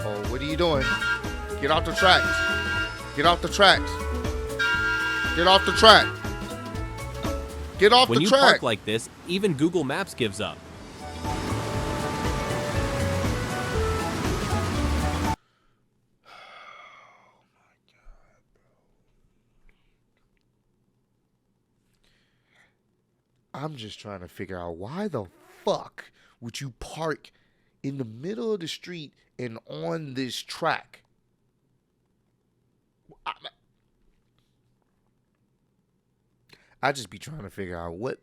Oh, what are you doing? Get off the tracks. Get off the tracks. Get off the track. Get off When the you track. park like this, even Google Maps gives up. I'm just trying to figure out why the fuck would you park in the middle of the street and on this track? I just be trying to figure out what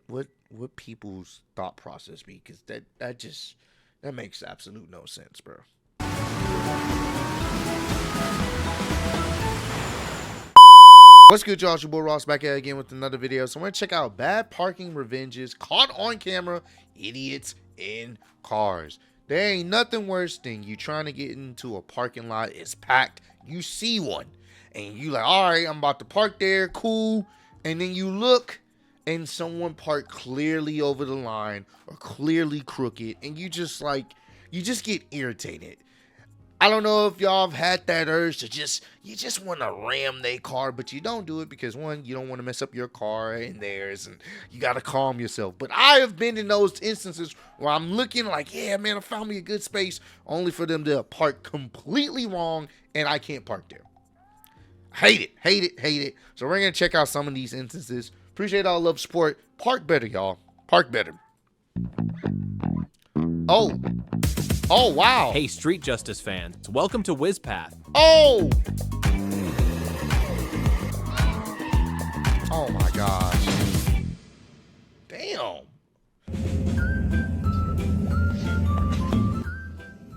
people's thought process be, because that makes absolute no sense, bro. What's good, y'all? It's your boy Ross back here again with another video. So we're gonna check out bad parking revenges caught on camera, idiots in cars. There ain't nothing worse than you trying to get into a parking lot, it's packed, you see one, and you like, all right, I'm about to park there, cool, and then you look and someone parked clearly over the line or clearly crooked, and you just get irritated. I don't know if y'all have had that urge to you just want to ram their car, but you don't do it because, one, you don't want to mess up your car and theirs, and you got to calm yourself. But I have been in those instances where I'm looking like, yeah, man, I found me a good space, only for them to park completely wrong, and I can't park there. Hate it, hate it, hate it. So we're going to check out some of these instances. Appreciate all love, support. Park better, y'all. Park better. Oh, wow. Hey, Street Justice fans, welcome to WizPath. Oh my gosh. Damn.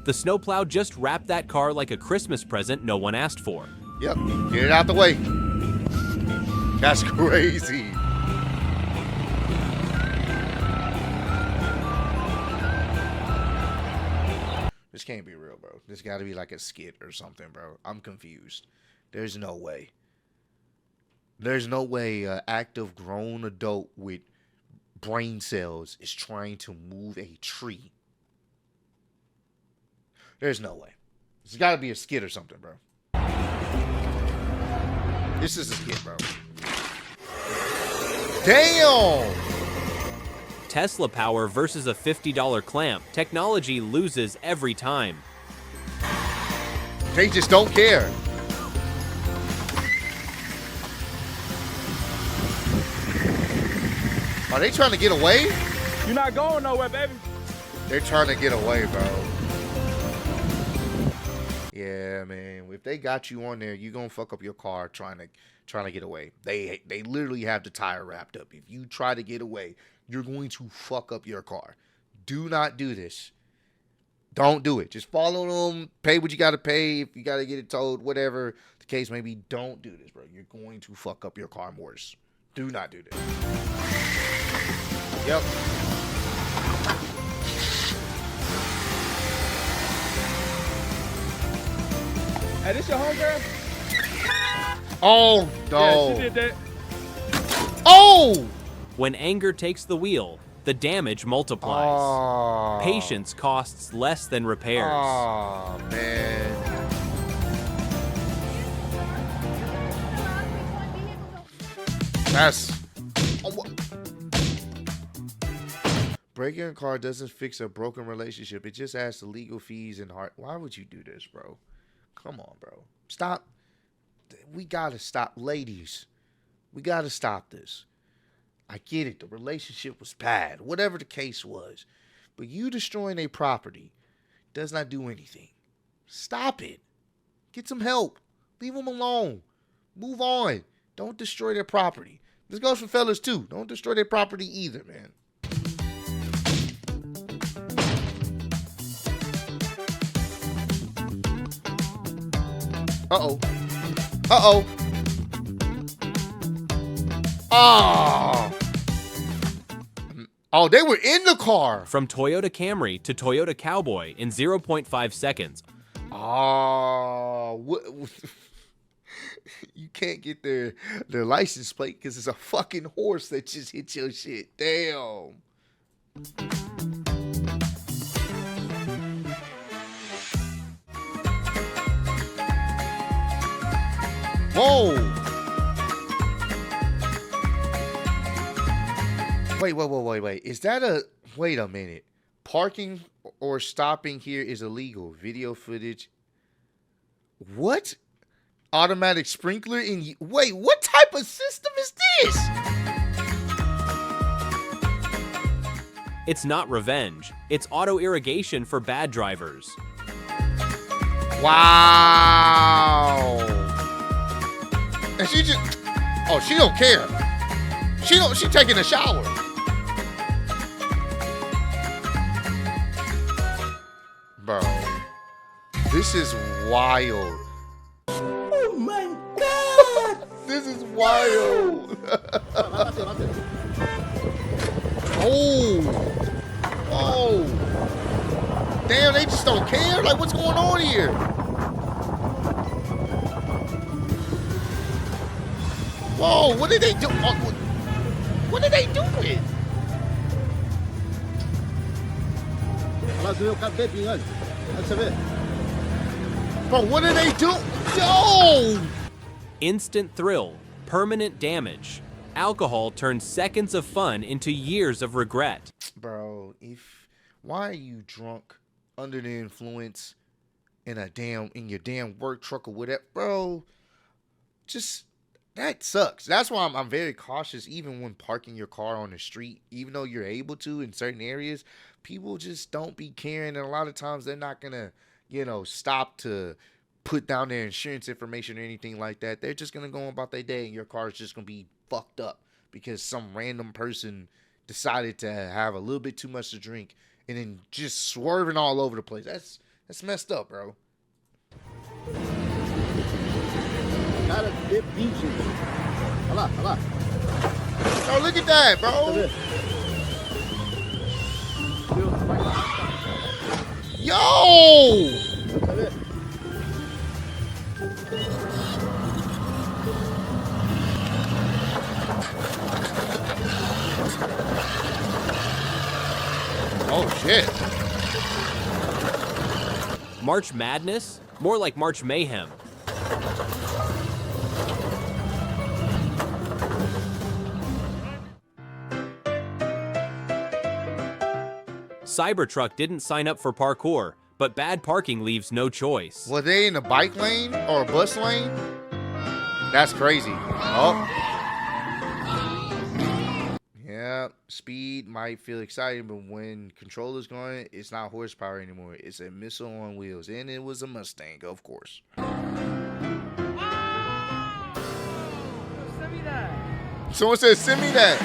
The snowplow just wrapped that car like a Christmas present no one asked for. Yep. Get it out the way. That's crazy. This can't be real, bro. This got to be like a skit or something, bro. I'm confused. There's no way. There's no way an active grown adult with brain cells is trying to move a tree. There's no way. It's got to be a skit or something, bro. This is a skit, bro. Damn! Tesla power versus a $50 clamp. Technology loses every time. They just don't care. Are they trying to get away? You're not going nowhere, baby. They're trying to get away, bro. Yeah, man. If they got you on there, you're gonna fuck up your car trying to get away. They literally have the tire wrapped up. If you try to get away, you're going to fuck up your car. Do not do this. Don't do it. Just follow them. Pay what you got to pay. If you got to get it towed, whatever the case may be, don't do this, bro. You're going to fuck up your car more. Do not do this. Yep. Hey, this your homegirl? Oh, no. Yeah, she did that. Oh! When anger takes the wheel, the damage multiplies. Oh. Patience costs less than repairs. Oh, man. That's... Breaking a car doesn't fix a broken relationship. It just adds to legal fees and heart. Why would you do this, bro? Come on, bro. Stop. We got to stop. Ladies, we got to stop this. I get it. The relationship was bad. Whatever the case was. But you destroying a property does not do anything. Stop it. Get some help. Leave them alone. Move on. Don't destroy their property. This goes for fellas too. Don't destroy their property either, man. Uh-oh. Uh-oh. Oh. Oh, they were in the car. From Toyota Camry to Toyota Cowboy in 0.5 seconds. Oh. You can't get their license plate because it's a fucking horse that just hit your shit. Damn. Whoa. Wait. Is that a... Wait a minute. Parking or stopping here is illegal. Video footage. What? Automatic sprinkler in... Wait, what type of system is this? It's not revenge. It's auto irrigation for bad drivers. Wow. And she just... Oh, she don't care. She taking a shower. Bro. This is wild. Oh my God! This is wild. Oh. Damn, they just don't care? Like, what's going on here? Whoa, what did they do? What did they do with? Bro, what did they do? Yo! Instant thrill, permanent damage. Alcohol turns seconds of fun into years of regret. Bro, why are you drunk under the influence in your damn work truck or whatever? Bro, just that sucks. That's why I'm very cautious even when parking your car on the street. Even though you're able to in certain areas, people just don't be caring, and a lot of times they're not gonna, stop to put down their insurance information or anything like that. They're just gonna go about their day, and your car is just gonna be fucked up because some random person decided to have a little bit too much to drink and then just swerving all over the place. That's messed up, bro. Cara de 20. Olha lá, olha lá. Oh, look at that, bro. Yo! Oh, shit. March Madness? More like March Mayhem. Cybertruck didn't sign up for parkour, but bad parking leaves no choice. Were they in a bike lane or a bus lane? That's crazy. Oh. Yeah, speed might feel exciting, but when controller's going, it's not horsepower anymore. It's a missile on wheels, and it was a Mustang, of course. Send me that. Someone said, send me that.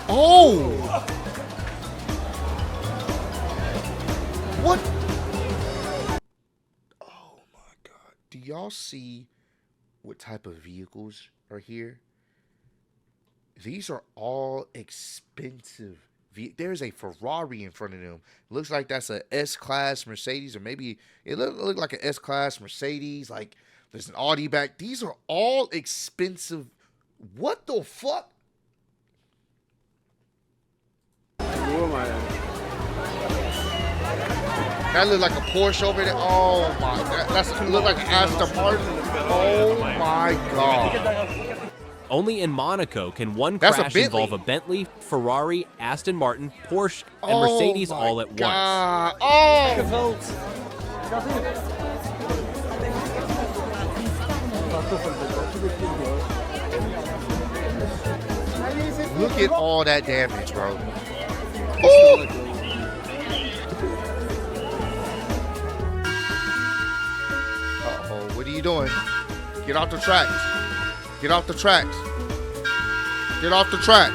Oh! What? Oh my God. Do y'all see what type of vehicles are here? These are all expensive. There's a Ferrari in front of them. Looks like that's a S-Class Mercedes, or maybe it look like an S-Class Mercedes. Like there's an Audi back. These are all expensive. What the fuck? That look like a Porsche over there. Oh my God. That's look like an Aston Martin. Oh my God. Only in Monaco can one That's a crash Bentley. involve a Bentley, Ferrari, Aston Martin, Porsche, and Mercedes my all at once. God. Oh! Look at all that damage, bro. Oh! Uh-oh, what are you doing? Get off the tracks. Get off the tracks. Get off the track.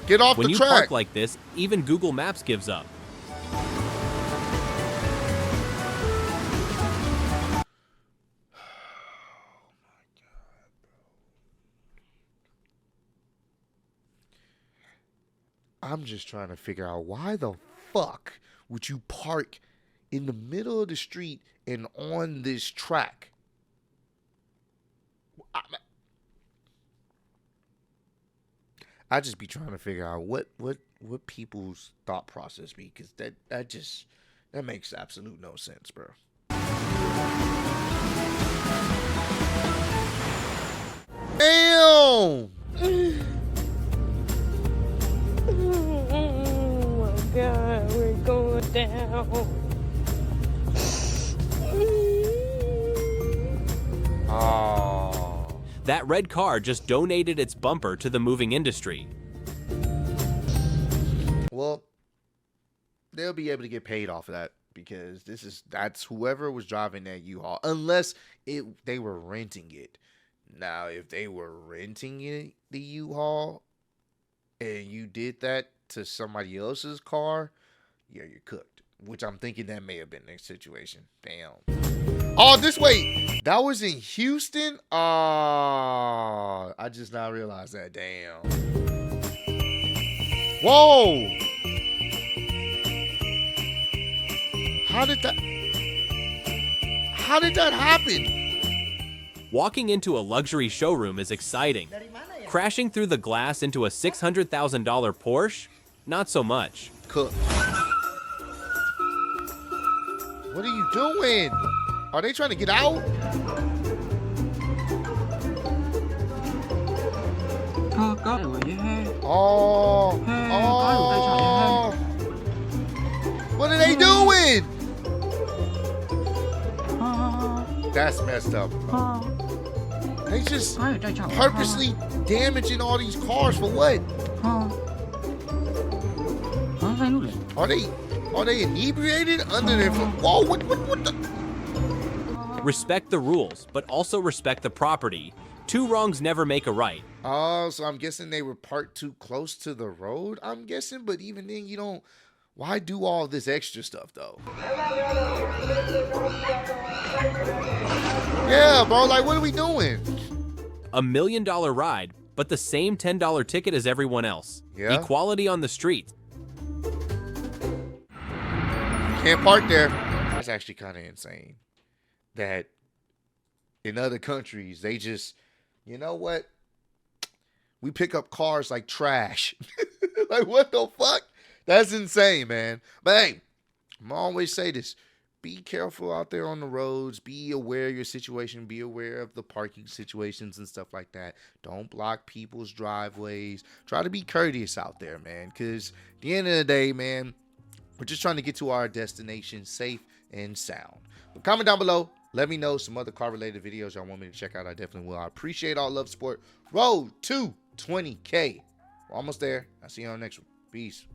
Get off When the you track. park like this, even Google Maps gives up. I'm just trying to figure out why the fuck would you park in the middle of the street and on this track? I just be trying to figure out what people's thought process be, because that makes absolute no sense, bro. Damn! Oh my God, we're going down. Oh. That red car just donated its bumper to the moving industry. Well, they'll be able to get paid off of that because that's whoever was driving that U-Haul, unless they were renting it. Now, if they were renting it, the U-Haul, and you did that to somebody else's car, yeah, you're cooked. Which I'm thinking that may have been the situation. Damn. Oh, this way. That was in Houston? Oh, I just now realized that. Damn. Whoa. How did that happen? Walking into a luxury showroom is exciting. Crashing through the glass into a $600,000 Porsche? Not so much. Cook. What are you doing? Are they trying to get out? Oh. Oh. What are they doing? That's messed up, bro. They just purposely damaging all these cars for what? Are they inebriated under their foot? Whoa, what the? Respect the rules, but also respect the property. Two wrongs never make a right. Oh, so I'm guessing they were parked too close to the road, I'm guessing, but even then you don't, why do all this extra stuff though? Yeah, bro, like what are we doing? $1 million ride, but the same $10 ticket as everyone else. Yeah. Equality on the street. Can't park there. That's actually kind of insane. That in other countries, they just, you know what? We pick up cars like trash. Like, what the fuck? That's insane, man. But hey, I'm always say this. Be careful out there on the roads. Be aware of your situation. Be aware of the parking situations and stuff like that. Don't block people's driveways. Try to be courteous out there, man. Because at the end of the day, man, we're just trying to get to our destination safe and sound. But comment down below. Let me know some other car-related videos y'all want me to check out. I definitely will. I appreciate all love, support. Road to 20K. We're almost there. I'll see you on the next one. Peace.